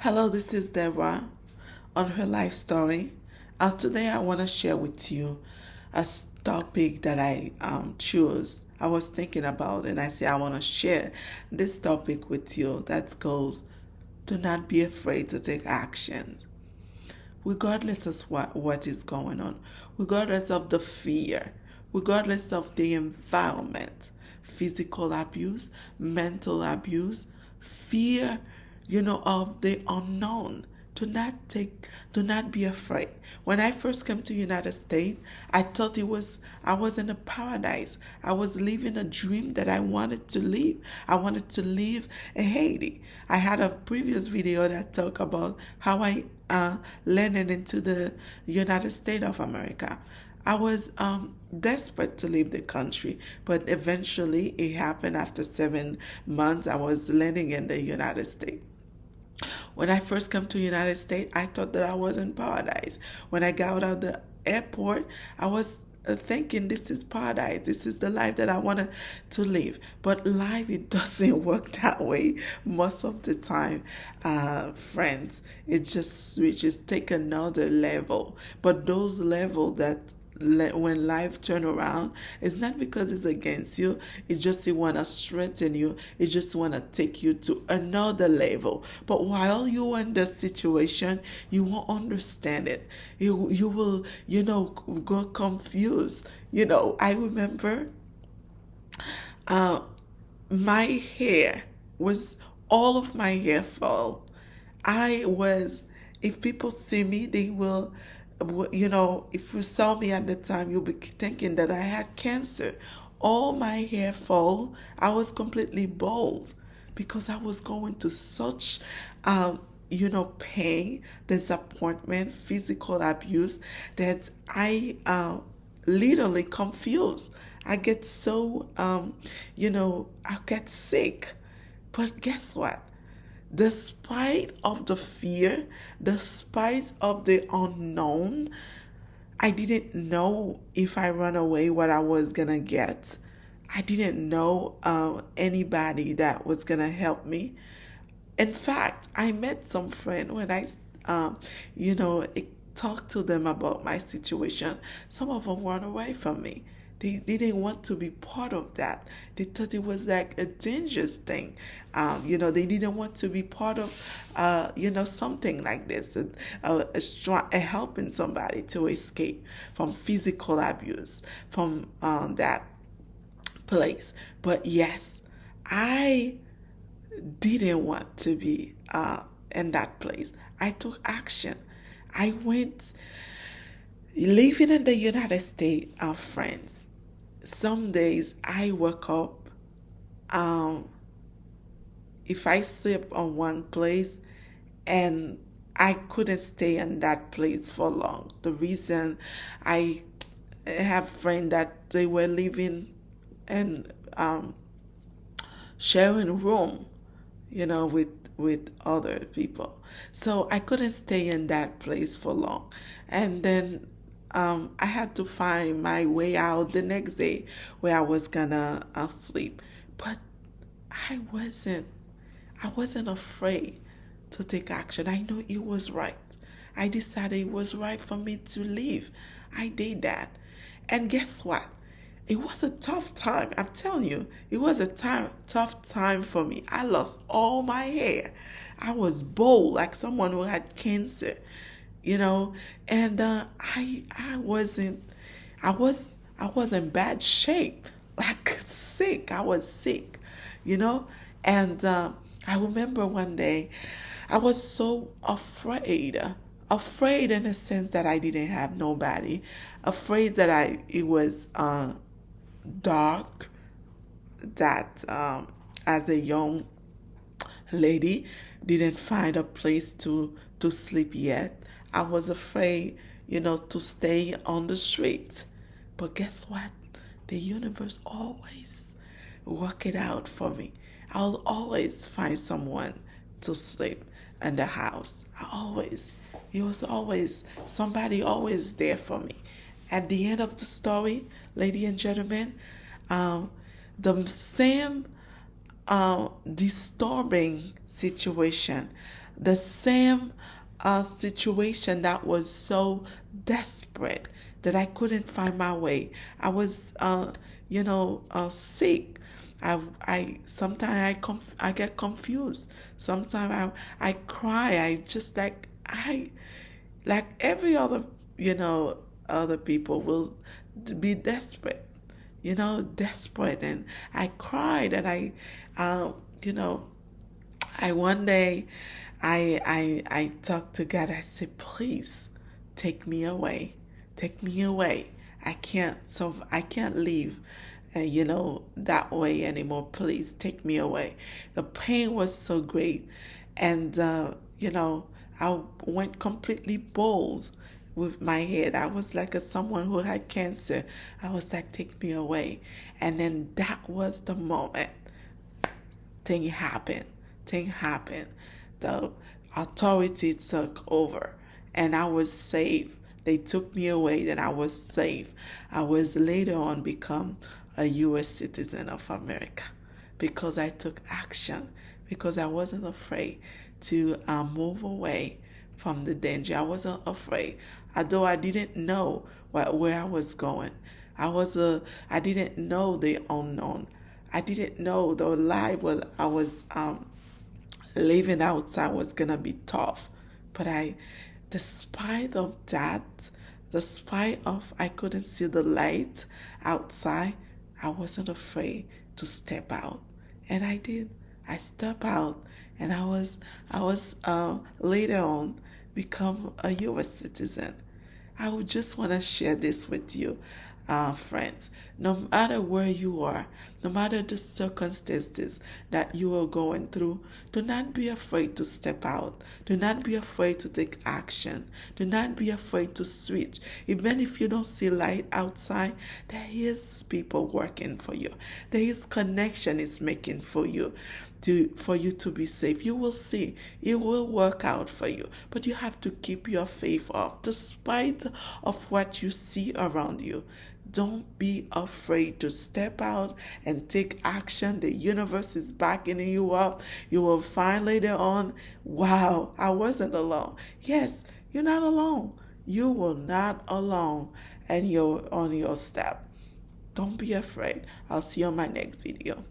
Hello, this is Deborah on her life story. Today, I want to share with you topic that I chose. I was thinking about, and I say I want to share this topic with you. That goes, do not be afraid to take action, regardless of what is going on, regardless of the fear, regardless of the environment, physical abuse, mental abuse, fear, of the unknown. Do not be afraid. When I first came to United States, I thought I was in a paradise. I was living a dream that I wanted to live. I wanted to live in Haiti. I had a previous video that talked about how I landed into the United States of America. I was desperate to leave the country, but eventually it happened after 7 months. I was landing in the United States. When I first came to the United States, I thought that I was in paradise. When I got out of the airport, I was thinking this is paradise. This is the life that I wanted to live. But life, it doesn't work that way most of the time, friends. It just switches, take another level. But those levels that when life turn around, it's not because it's against you. It just it want to strengthen you. It just want to take you to another level. But while you're in the situation, you won't understand it. You will go confused. I remember uh, my hair was all of my hair fall. I was, if people see me, they will, if you saw me at the time, you'll be thinking that I had cancer. All my hair fall. I was completely bald because I was going to such, pain, disappointment, physical abuse that I literally confused. I get so, I get sick. But guess what? Despite of the fear, despite of the unknown, I didn't know if I run away what I was gonna get. I didn't know anybody that was gonna help me. In fact, I met some friend when I, you know, talked to them about my situation. Some of them ran away from me. They didn't want to be part of that. They thought it was like a dangerous thing. They didn't want to be part of, something like this, helping somebody to escape from physical abuse, from that place. But yes, I didn't want to be in that place. I took action. I went living in the United States, friends. Some days I wake up, if I sleep on one place and I couldn't stay in that place for long. The reason I have friends that they were living and sharing room, with other people. So I couldn't stay in that place for long. And then I had to find my way out the next day where I was gonna sleep. But I wasn't. I wasn't afraid to take action. I know it was right. I decided it was right for me to leave. I did that. And guess what? It was a tough time. I'm telling you, it was a tough time for me. I lost all my hair. I was bald like someone who had cancer, and I was in bad shape, like sick. I was sick, and I remember one day I was so afraid in the sense that I didn't have nobody, afraid that it was dark, that as a young lady didn't find a place to sleep yet. I was afraid, to stay on the street. But guess what? The universe always work it out for me. I'll always find someone to sleep in the house. It was always somebody always there for me. At the end of the story, ladies and gentlemen, the same disturbing situation the same situation that was so desperate that I couldn't find my way. I was, sick. I sometimes I get confused. Sometimes I cry. I just like every other, other people will be desperate, desperate. And I cried, and uh, you know, I one day, I talked to God. I said, please take me away, take me away. I can't live, that way anymore. Please take me away. The pain was so great, and I went completely bald with my head. I was like someone who had cancer. I was like, take me away, and then that was the moment thing happened. Thing happened. The authority took over, and I was saved. They took me away, and I was saved. I was later on become a U.S. citizen of America because I took action, because I wasn't afraid to move away from the danger. I wasn't afraid, although I didn't know where I was going. I didn't know the unknown. I didn't know the life I was living outside was gonna be tough. But despite of that, despite of I couldn't see the light outside, I wasn't afraid to step out, and I did. I stepped out, and I was later on become a U.S. citizen. I would just want to share this with you, friends. No matter where you are, no matter the circumstances that you are going through, do not be afraid to step out. Do not be afraid to take action. Do not be afraid to switch. Even if you don't see light outside, there is people working for you. There is connection is making for you. For you to be safe. You will see it will work out for you, but you have to keep your faith up despite of what you see around you. Don't be afraid to step out and take action. The universe is backing you up. You will find later on, wow, I wasn't alone. Yes, you're not alone. You were not alone, and you're on your step. Don't be afraid. I'll see you on my next video.